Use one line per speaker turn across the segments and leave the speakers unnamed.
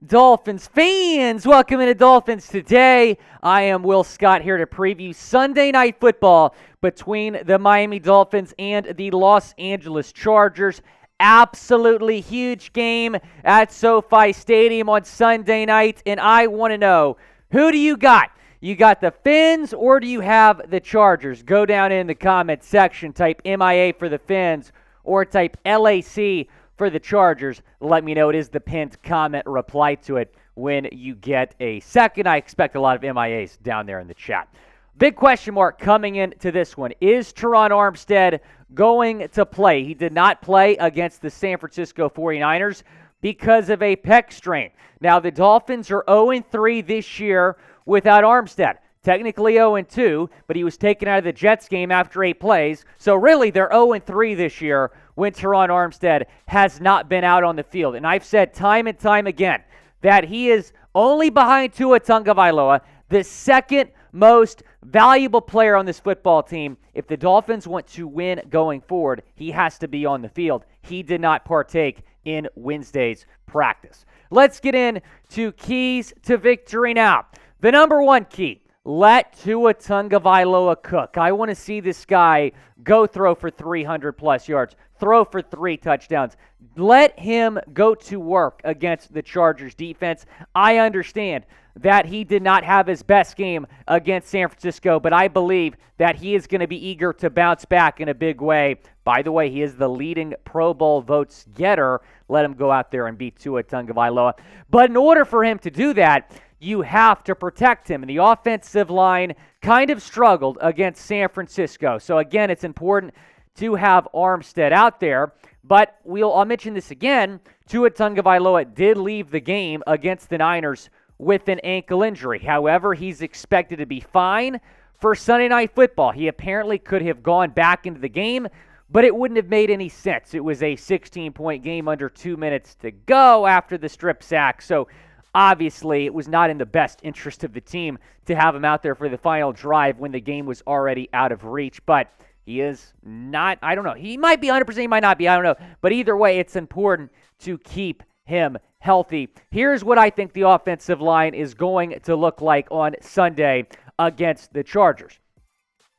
Dolphins fans, welcome into Dolphins Today. I am Will Scott here to preview Sunday Night Football between the Miami Dolphins and the Los Angeles Chargers. Absolutely huge game at SoFi Stadium on Sunday night, and I want to know, who do you got? You got the Fins or do you have the Chargers? Go down in the comment section, type MIA for the Fins or type LAC for the Chargers. Let me know. It is the pinned comment. Reply to it when you get a second. I expect a lot of MIAs down there in the chat. Big question mark coming into this one. Is Terron Armstead going to play? He did not play against the San Francisco 49ers because of a pec strain. Now, the Dolphins are 0-3 this year without Armstead. Technically 0-2, but he was taken out of the Jets game after 8 plays. So really, they're 0-3 this year when Terron Armstead has not been out on the field. And I've said time and time again that he is only behind Tua Tagovailoa, the second most valuable player on this football team. If the Dolphins want to win going forward, he has to be on the field. He did not partake in Wednesday's practice. Let's get into keys to victory now. The number one key: let Tua Tagovailoa cook. I want to see this guy go throw for 300-plus yards, throw for 3 touchdowns. Let him go to work against the Chargers defense. I understand that he did not have his best game against San Francisco, but I believe that he is going to be eager to bounce back in a big way. By the way, he is the leading Pro Bowl votes getter. Let him go out there and beat Tua Tagovailoa. But in order for him to do that, you have to protect him. And the offensive line kind of struggled against San Francisco. So again, it's important to have Armstead out there. But I'll mention this again. Tua Tagovailoa did leave the game against the Niners with an ankle injury. However, he's expected to be fine for Sunday Night Football. He apparently could have gone back into the game, but it wouldn't have made any sense. It was a 16-point game under 2 minutes to go after the strip sack. So obviously, it was not in the best interest of the team to have him out there for the final drive when the game was already out of reach. But he is not, I don't know. He might be 100%, he might not be, I don't know. But either way, it's important to keep him healthy. Here's what I think the offensive line is going to look like on Sunday against the Chargers.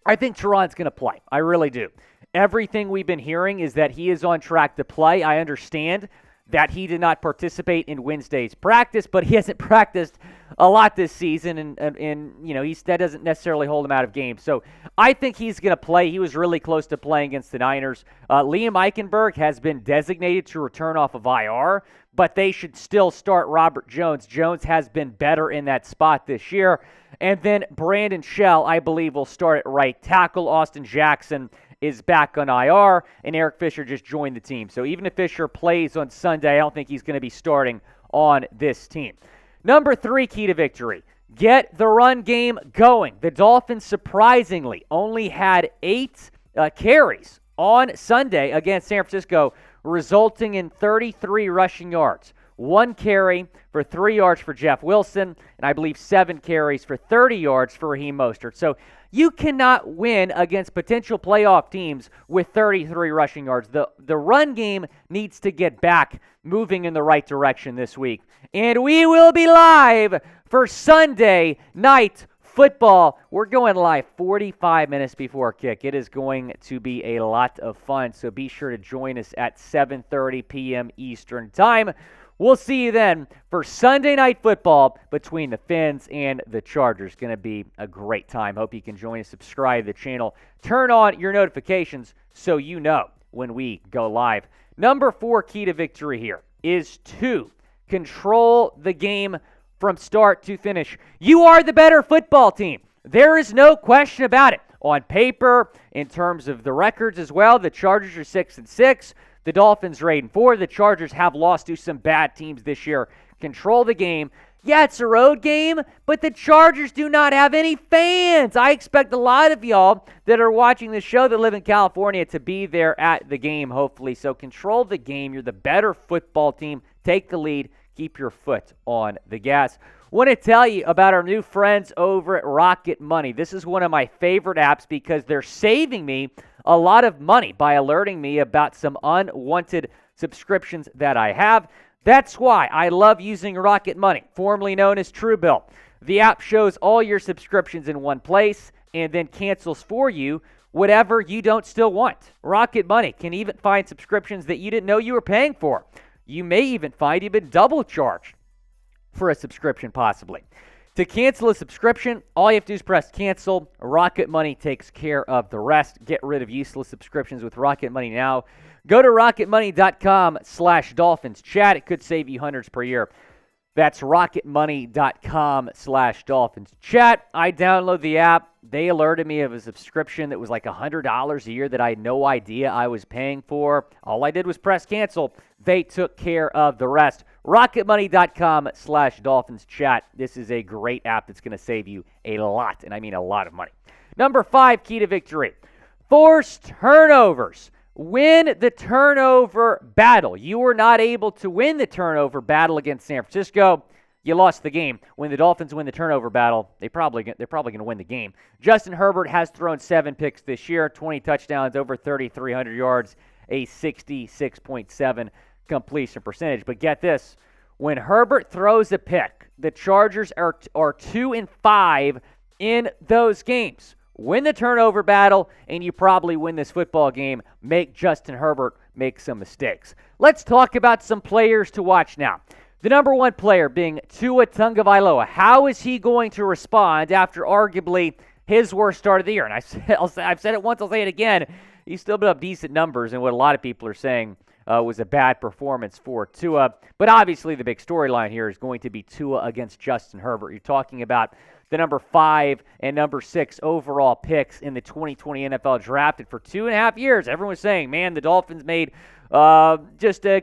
I think Terron's going to play. I really do. Everything we've been hearing is that he is on track to play. I understand that he did not participate in Wednesday's practice, but he hasn't practiced a lot this season, and you know, that doesn't necessarily hold him out of games. So I think he's going to play. He was really close to playing against the Niners. Liam Eichenberg has been designated to return off of IR, but they should still start Robert Jones. Jones has been better in that spot this year. And then Brandon Shell, I believe, will start at right tackle. Austin Jackson is back on IR, and Eric Fisher just joined the team. So even if Fisher plays on Sunday, I don't think he's going to be starting on this team. Number 3 key to victory: get the run game going. The Dolphins surprisingly only had 8 carries on Sunday against San Francisco, resulting in 33 rushing yards. 1 carry for 3 yards for Jeff Wilson, and I believe 7 carries for 30 yards for Raheem Mostert. So you cannot win against potential playoff teams with 33 rushing yards. The run game needs to get back moving in the right direction this week. And we will be live for Sunday Night Football. We're going live 45 minutes before kick. It is going to be a lot of fun, so be sure to join us at 7:30 p.m. Eastern Time. We'll see you then for Sunday Night Football between the Fins and the Chargers. Going to be a great time. Hope you can join us. Subscribe to the channel. Turn on your notifications so you know when we go live. Number 4 key to victory here is to control the game from start to finish. You are the better football team. There is no question about it. On paper, in terms of the records as well, the Chargers are 6-6. The Dolphins are 8-4. The Chargers have lost to some bad teams this year. Control the game. Yeah, it's a road game, but the Chargers do not have any fans. I expect a lot of y'all that are watching this show that live in California to be there at the game, hopefully. So control the game. You're the better football team. Take the lead. Keep your foot on the gas. Want to tell you about our new friends over at Rocket Money. This is one of my favorite apps because they're saving me a lot of money by alerting me about some unwanted subscriptions that I have. That's why I love using Rocket Money, formerly known as Truebill. The app shows all your subscriptions in one place and then cancels for you whatever you don't still want. Rocket Money can even find subscriptions that you didn't know you were paying for. You may even find you've been double charged for a subscription possibly. To cancel a subscription, all you have to do is press cancel. Rocket Money takes care of the rest. Get rid of useless subscriptions with Rocket Money now. Go to rocketmoney.com/Dolphins chat. It could save you hundreds per year. That's rocketmoney.com/Dolphins chat. I download the app. They alerted me of a subscription that was like $100 a year that I had no idea I was paying for. All I did was press cancel. They took care of the rest. rocketmoney.com/Dolphins chat. This is a great app that's going to save you a lot, and I mean a lot of money. Number 5, key to victory. Forced turnovers. Win the turnover battle. You were not able to win the turnover battle against San Francisco. You lost the game. When the Dolphins win the turnover battle, they're probably going to win the game. Justin Herbert has thrown 7 picks this year, 20 touchdowns, over 3,300 yards, a 66.7 completion percentage. But get this, when Herbert throws a pick, the Chargers are 2-5 in those games. Win the turnover battle, and you probably win this football game. Make Justin Herbert make some mistakes. Let's talk about some players to watch now. The number 1 player being Tua Tagovailoa. How is he going to respond after arguably his worst start of the year? And I've said it once, I'll say it again. He's still put up decent numbers, and what a lot of people are saying was a bad performance for Tua. But obviously the big storyline here is going to be Tua against Justin Herbert. You're talking about the number 5 and number 6 overall picks in the 2020 NFL drafted for 2.5 years. Everyone was saying, man, the Dolphins made just a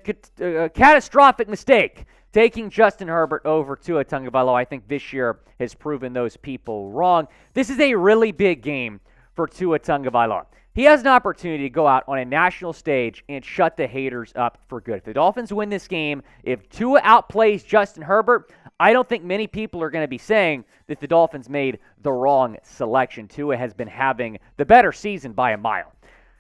catastrophic mistake taking Justin Herbert over Tua Tagovailoa. I think this year has proven those people wrong. This is a really big game for Tua Tagovailoa. He has an opportunity to go out on a national stage and shut the haters up for good. If the Dolphins win this game, if Tua outplays Justin Herbert, I don't think many people are going to be saying that the Dolphins made the wrong selection. Tua has been having the better season by a mile.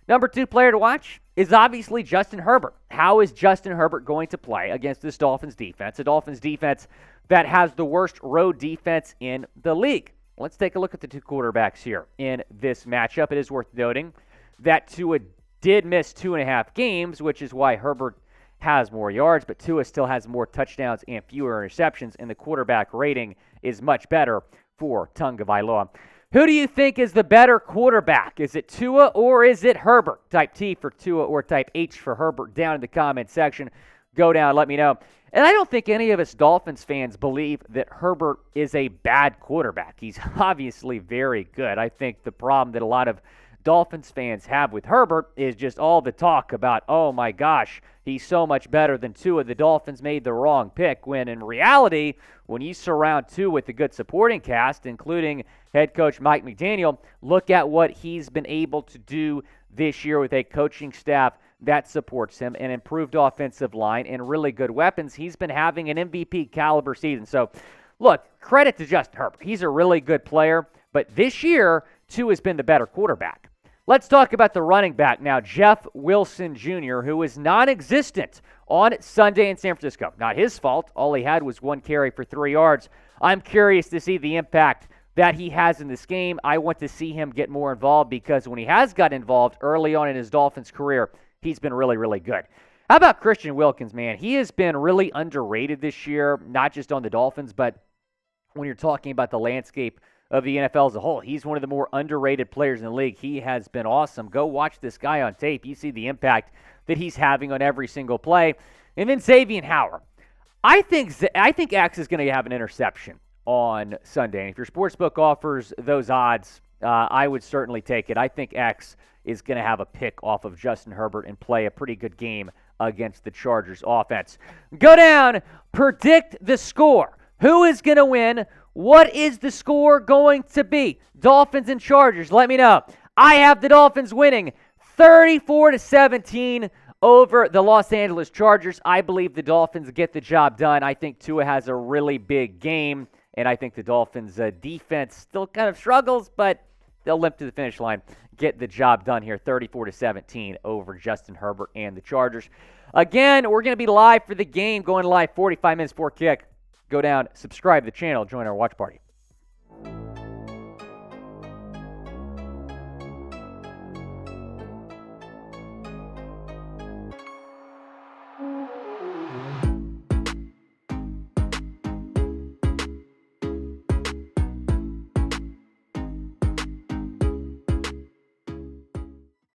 Number 2 player to watch is obviously Justin Herbert. How is Justin Herbert going to play against this Dolphins defense? A Dolphins defense that has the worst road defense in the league. Let's take a look at the 2 quarterbacks here in this matchup. It is worth noting that Tua did miss 2.5 games, which is why Herbert has more yards, but Tua still has more touchdowns and fewer interceptions, and the quarterback rating is much better for Tagovailoa. Who do you think is the better quarterback? Is it Tua or is it Herbert? Type T for Tua or type H for Herbert down in the comment section. Go down, let me know. And I don't think any of us Dolphins fans believe that Herbert is a bad quarterback. He's obviously very good. I think the problem that a lot of Dolphins fans have with Herbert is just all the talk about, oh my gosh, he's so much better than Tua. The Dolphins made the wrong pick, when in reality, when you surround Tua with a good supporting cast, including head coach Mike McDaniel, look at what he's been able to do this year with a coaching staff that supports him, an improved offensive line, and really good weapons. He's been having an MVP caliber season. So, look, credit to Justin Herbert. He's a really good player, but this year, Tua has been the better quarterback. Let's talk about the running back now, Jeff Wilson Jr., who was non-existent on Sunday in San Francisco. Not his fault. All he had was 1 carry for 3 yards. I'm curious to see the impact that he has in this game. I want to see him get more involved, because when he has got involved early on in his Dolphins career, he's been really, really good. How about Christian Wilkins, man? He has been really underrated this year, not just on the Dolphins, but when you're talking about the landscape of the NFL as a whole. He's one of the more underrated players in the league. He has been awesome. Go watch this guy on tape. You see the impact that he's having on every single play. And then Xavier Howard. I think X is going to have an interception on Sunday. And if your sportsbook offers those odds, I would certainly take it. I think X is going to have a pick off of Justin Herbert and play a pretty good game against the Chargers offense. Go down, predict the score. Who is going to win? What is the score going to be? Dolphins and Chargers, let me know. I have the Dolphins winning 34-17 over the Los Angeles Chargers. I believe the Dolphins get the job done. I think Tua has a really big game, and I think the Dolphins' defense still kind of struggles, but they'll limp to the finish line. get the job done here, 34-17 over Justin Herbert and the Chargers. Again, we're going to be live for the game, going live 45 minutes before kick. Go down, subscribe to the channel, join our watch party.